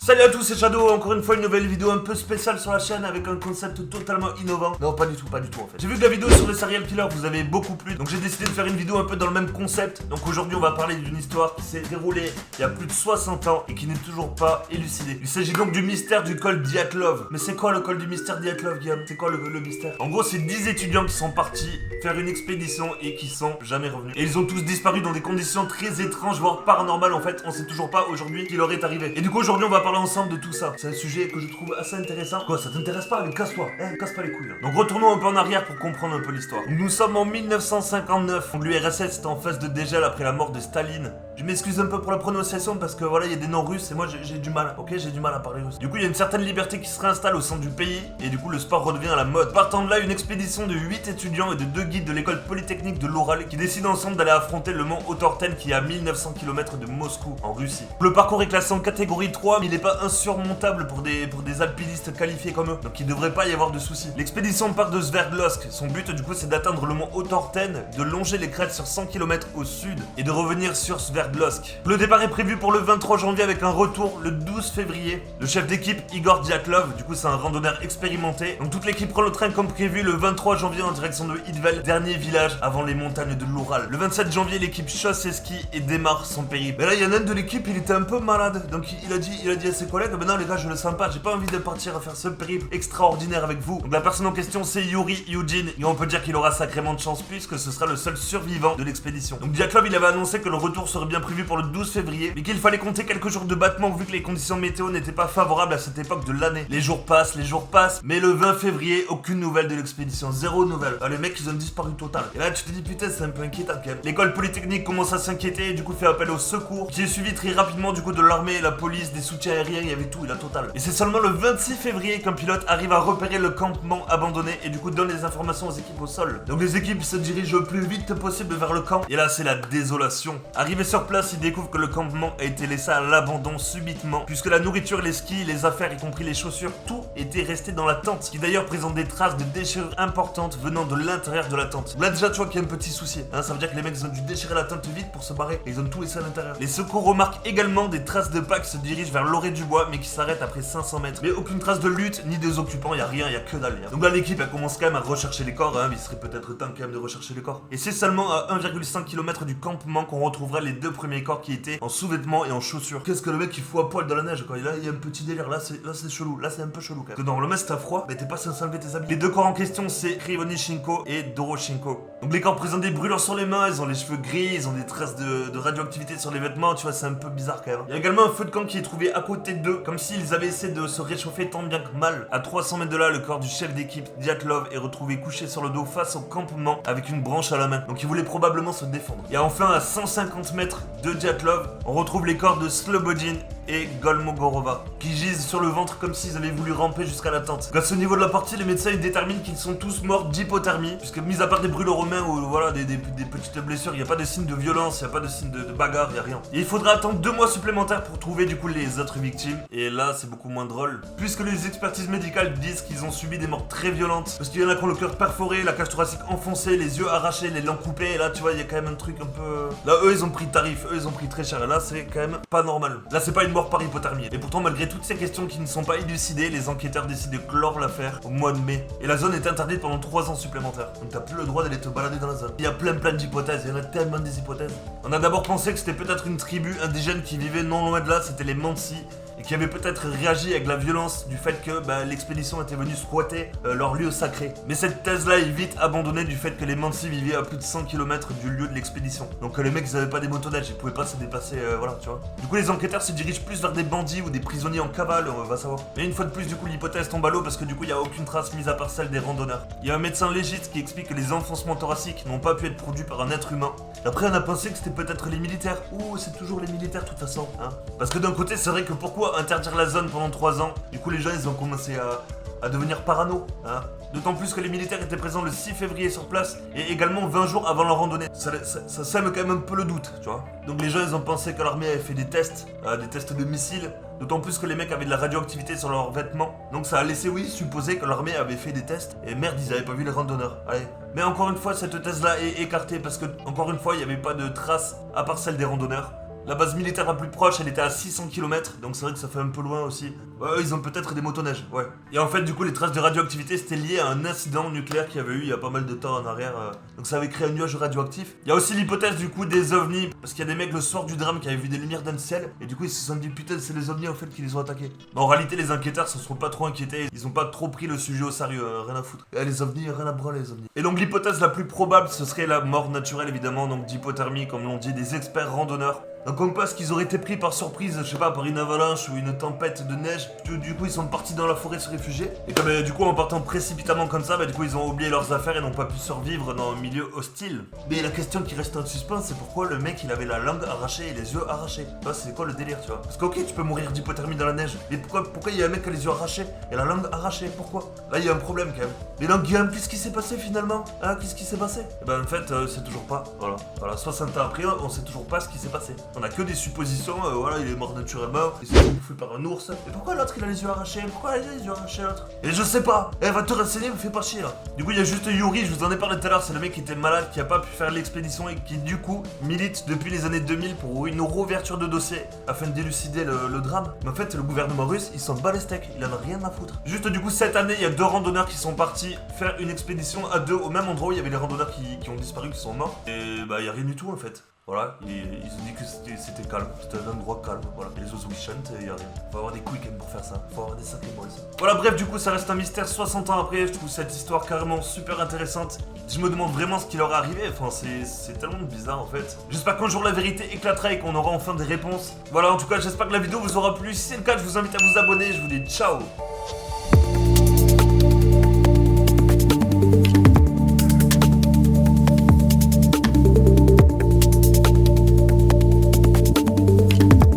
Salut à tous, c'est Shadow, encore une fois une nouvelle vidéo un peu spéciale sur la chaîne avec un concept totalement innovant. Non, pas du tout en fait. J'ai vu que la vidéo sur le serial killer vous avait beaucoup plu, donc j'ai décidé de faire une vidéo un peu dans le même concept. Donc aujourd'hui on va parler d'une histoire qui s'est déroulée il y a plus de 60 ans et qui n'est toujours pas élucidée. Il s'agit donc du mystère du col Dyatlov. Mais c'est quoi le col du mystère Dyatlov, Guillaume? C'est quoi le mystère? En gros, c'est 10 étudiants qui sont partis faire une expédition et qui sont jamais revenus. Et ils ont tous disparu dans des conditions très étranges, voire paranormales en fait. On sait toujours pas aujourd'hui qui leur est arrivé. Et du coup aujourd'hui on va parler ensemble de tout ça. C'est un sujet que je trouve assez intéressant. Quoi, ça t'intéresse pas? Allez, casse-toi, casse pas les couilles. Donc retournons un peu en arrière pour comprendre un peu l'histoire. Nous sommes en 1959. Donc l'URSS est en phase de dégel après la mort de Staline. Je m'excuse un peu pour la prononciation parce que voilà, il y a des noms russes et moi j'ai du mal, ok? J'ai du mal à parler russe. Du coup, il y a une certaine liberté qui se réinstalle au sein du pays et du coup, le sport redevient à la mode. Partant de là, une expédition de 8 étudiants et de 2 guides de l'école polytechnique de l'Oural qui décident ensemble d'aller affronter le mont Otorten qui est à 1900 km de Moscou, en Russie. Le parcours est classé en catégorie 3, mais il n'est pas insurmontable pour des alpinistes qualifiés comme eux, donc il devrait pas y avoir de soucis. L'expédition part de Sverdlovsk. Son but, du coup, c'est d'atteindre le mont Otorten, de longer les crêtes sur 100 km au sud et de revenir sur Sverdlovsk. Le départ est prévu pour le 23 janvier avec un retour le 12 février. Le chef d'équipe, Igor Dyatlov, du coup c'est un randonneur expérimenté. Donc toute l'équipe prend le train comme prévu le 23 janvier en direction de Idvel, dernier village avant les montagnes de l'Oural. Le 27 janvier, l'équipe chasse ses skis et démarre son périple. Mais là, il y en a un de l'équipe, il était un peu malade. Donc il a dit à ses collègues, ben non les gars, je le sens pas, j'ai pas envie de partir à faire ce périple extraordinaire avec vous. Donc la personne en question, c'est Yuri Yudin. Et on peut dire qu'il aura sacrément de chance puisque ce sera le seul survivant de l'expédition. Donc Dyatlov, il avait annoncé que le retour serait bien prévu pour le 12 février, mais qu'il fallait compter quelques jours de battement vu que les conditions météo n'étaient pas favorables à cette époque de l'année. Les jours passent, mais le 20 février, aucune nouvelle de l'expédition, zéro nouvelle. Les mecs, ils ont disparu total. Et là, tu te dis, putain, c'est un peu inquiétant quand même. L'école polytechnique commence à s'inquiéter et du coup fait appel au secours, qui est suivi très rapidement du coup de l'armée, la police, des soutiens aériens, il y avait tout, il a total. Et c'est seulement le 26 février qu'un pilote arrive à repérer le campement abandonné et du coup donne les informations aux équipes au sol. Donc les équipes se dirigent le plus vite possible vers le camp, et là c'est la désolation. Arrivé sur place, ils découvrent que le campement a été laissé à l'abandon subitement, puisque la nourriture, les skis, les affaires, y compris les chaussures, tout était resté dans la tente, ce qui d'ailleurs présente des traces de déchirures importantes venant de l'intérieur de la tente. Là déjà tu vois qu'il y a un petit souci, ça veut dire que les mecs ils ont dû déchirer la tente vite pour se barrer, et ils ont tout laissé à l'intérieur. Les secours remarquent également des traces de pas qui se dirigent vers l'orée du bois, mais qui s'arrêtent après 500 mètres. Mais aucune trace de lutte, ni des occupants, y a rien, y a que dalle. Donc là l'équipe elle commence quand même à rechercher les corps, mais il serait peut-être temps quand même de rechercher les corps. Et c'est seulement à 1,5 km du campement qu'on retrouvera les 2 premiers corps qui étaient en sous-vêtements et en chaussures. Qu'est-ce que le mec il fout à poil dans la neige quoi? Là il y a un petit délire, là c'est chelou, là c'est un peu chelou quand même. Dans le mec si t'as froid, mais t'es pas censé enlever tes habits. Les 2 corps en question c'est Krivonichenko et Doroshenko. Donc les corps présentent des brûlures sur les mains, ils ont les cheveux gris, ils ont des traces de radioactivité sur les vêtements, tu vois c'est un peu bizarre quand même. Il y a également un feu de camp qui est trouvé à côté d'eux, comme s'ils avaient essayé de se réchauffer tant bien que mal. À 300 mètres de là, le corps du chef d'équipe Dyatlov est retrouvé couché sur le dos face au campement avec une branche à la main. Donc il voulait probablement se défendre. Et enfin à 150 mètres de Dyatlov, on retrouve les corps de Slobodin et Golmogorova qui gisent sur le ventre comme s'ils avaient voulu ramper jusqu'à la tente. À ce niveau de la partie, les médecins ils déterminent qu'ils sont tous morts d'hypothermie, puisque mis à part des brûlures aux mains ou voilà des petites blessures, il n'y a pas de signe de violence, il n'y a pas de signe de bagarre, il n'y a rien. Et il faudra attendre 2 mois supplémentaires pour trouver du coup les autres victimes. Et là c'est beaucoup moins drôle, puisque les expertises médicales disent qu'ils ont subi des morts très violentes, parce qu'il y en a qui ont le cœur perforé, la cage thoracique enfoncée, les yeux arrachés, les langues coupées, et là tu vois il y a quand même un truc un peu... Là eux ils ont pris tarif, eux ils ont pris très cher, et là c'est quand même pas normal. Là c'est pas une mort par hypothermie. Et pourtant malgré toutes ces questions qui ne sont pas élucidées, les enquêteurs décident de clore l'affaire au mois de mai. Et la zone est interdite pendant 3 ans supplémentaires. Donc t'as plus le droit d'aller te balader dans la zone. Il y a plein d'hypothèses, il y en a tellement des hypothèses. On a d'abord pensé que c'était peut-être une tribu indigène qui vivait non loin de là, c'était les Mansi, et qui avait peut-être réagi avec la violence du fait que l'expédition était venue squatter leur lieu sacré. Mais cette thèse-là est vite abandonnée du fait que les Mansi vivaient à plus de 100 km du lieu de l'expédition. Donc les mecs ils avaient pas des motoneiges, ils pouvaient pas se dépasser, voilà tu vois. Du coup les enquêteurs se dirigent plus vers des bandits ou des prisonniers en cavale, on va savoir. Mais une fois de plus du coup l'hypothèse tombe à l'eau parce que du coup il y a aucune trace mise à part celle des randonneurs. Il y a un médecin légiste qui explique que les enfoncements thoraciques n'ont pas pu être produits par un être humain. Après on a pensé que c'était peut-être les militaires. Ouh c'est toujours les militaires de toute façon, Parce que d'un côté c'est vrai que pourquoi interdire la zone pendant 3 ans? Du coup les gens ils ont commencé à devenir parano, D'autant plus que les militaires étaient présents le 6 février sur place et également 20 jours avant leur randonnée. Ça sème quand même un peu le doute, tu vois. Donc les gens ils ont pensé que l'armée avait fait des tests de missiles. D'autant plus que les mecs avaient de la radioactivité sur leurs vêtements. Donc ça a laissé, oui, supposer que l'armée avait fait des tests. Et merde, ils avaient pas vu les randonneurs. Allez. Mais encore une fois, cette thèse-là est écartée parce que, encore une fois, il n'y avait pas de traces à part celle des randonneurs. La base militaire la plus proche, elle était à 600 km, donc c'est vrai que ça fait un peu loin aussi. Ouais, ils ont peut-être des motoneiges, ouais. Et en fait, du coup, les traces de radioactivité, c'était lié à un incident nucléaire qu'il y avait eu il y a pas mal de temps en arrière. Donc ça avait créé un nuage radioactif. Il y a aussi l'hypothèse, du coup, des ovnis, parce qu'il y a des mecs le soir du drame qui avaient vu des lumières dans le ciel, et du coup, ils se sont dit, putain, c'est les ovnis en fait qui les ont attaqués. Mais en réalité, les enquêteurs se sont pas trop inquiétés, ils ont pas trop pris le sujet au sérieux, rien à foutre. Et les ovnis, rien à branler, les ovnis. Et donc, l'hypothèse la plus probable, ce serait la mort naturelle, évidemment, donc d'hypothermie, comme l'ont dit des experts randonneurs. Donc on pense qu'ils auraient été pris par surprise, je sais pas, par une avalanche ou une tempête de neige. Du coup ils sont partis dans la forêt se réfugier. Et comme du coup en partant précipitamment comme ça, du coup ils ont oublié leurs affaires et n'ont pas pu survivre dans un milieu hostile. Mais la question qui reste en suspens, c'est pourquoi le mec il avait la langue arrachée et les yeux arrachés. Tu vois, c'est quoi le délire, tu vois? Parce que ok, tu peux mourir d'hypothermie dans la neige. Mais pourquoi il y a un mec qui a les yeux arrachés et la langue arrachée? Pourquoi? Là il y a un problème quand même. Mais donc Guillaume, qu'est-ce qui s'est passé finalement? Hein, qu'est-ce qui s'est passé? Et ben en fait, c'est toujours pas. Voilà, 60 ans après, on sait toujours pas ce qui s'est passé. On a que des suppositions. Voilà, il est mort naturellement, il s'est fait bouffer par un ours. Et pourquoi l'autre il a les yeux arrachés? Pourquoi il a les yeux arrachés l'autre? Et je sais pas, elle va te renseigner, me fait pas chier là. Du coup, il y a juste Yuri, je vous en ai parlé tout à l'heure, c'est le mec qui était malade, qui a pas pu faire l'expédition et qui du coup milite depuis les années 2000 pour une réouverture de dossier afin d'élucider le drame. Mais en fait, le gouvernement russe, il s'en bat les steaks, il en a rien à foutre. Juste du coup, cette année, il y a 2 randonneurs qui sont partis faire une expédition à 2 au même endroit où il y avait les randonneurs qui ont disparu, qui sont morts. Et il y a rien du tout en fait. Voilà, ils ont dit que c'était calme, c'était un endroit calme, voilà. Et les oiseaux ils chantent et y'a rien. Faut avoir des couilles quand même pour faire ça, faut avoir des sacrés boys. Voilà, bref, du coup, ça reste un mystère 60 ans après. Je trouve cette histoire carrément super intéressante. Je me demande vraiment ce qui leur est arrivé, enfin, c'est tellement bizarre en fait. J'espère qu'un jour la vérité éclatera et qu'on aura enfin des réponses. Voilà, en tout cas, j'espère que la vidéo vous aura plu. Si c'est le cas, je vous invite à vous abonner. Je vous dis ciao.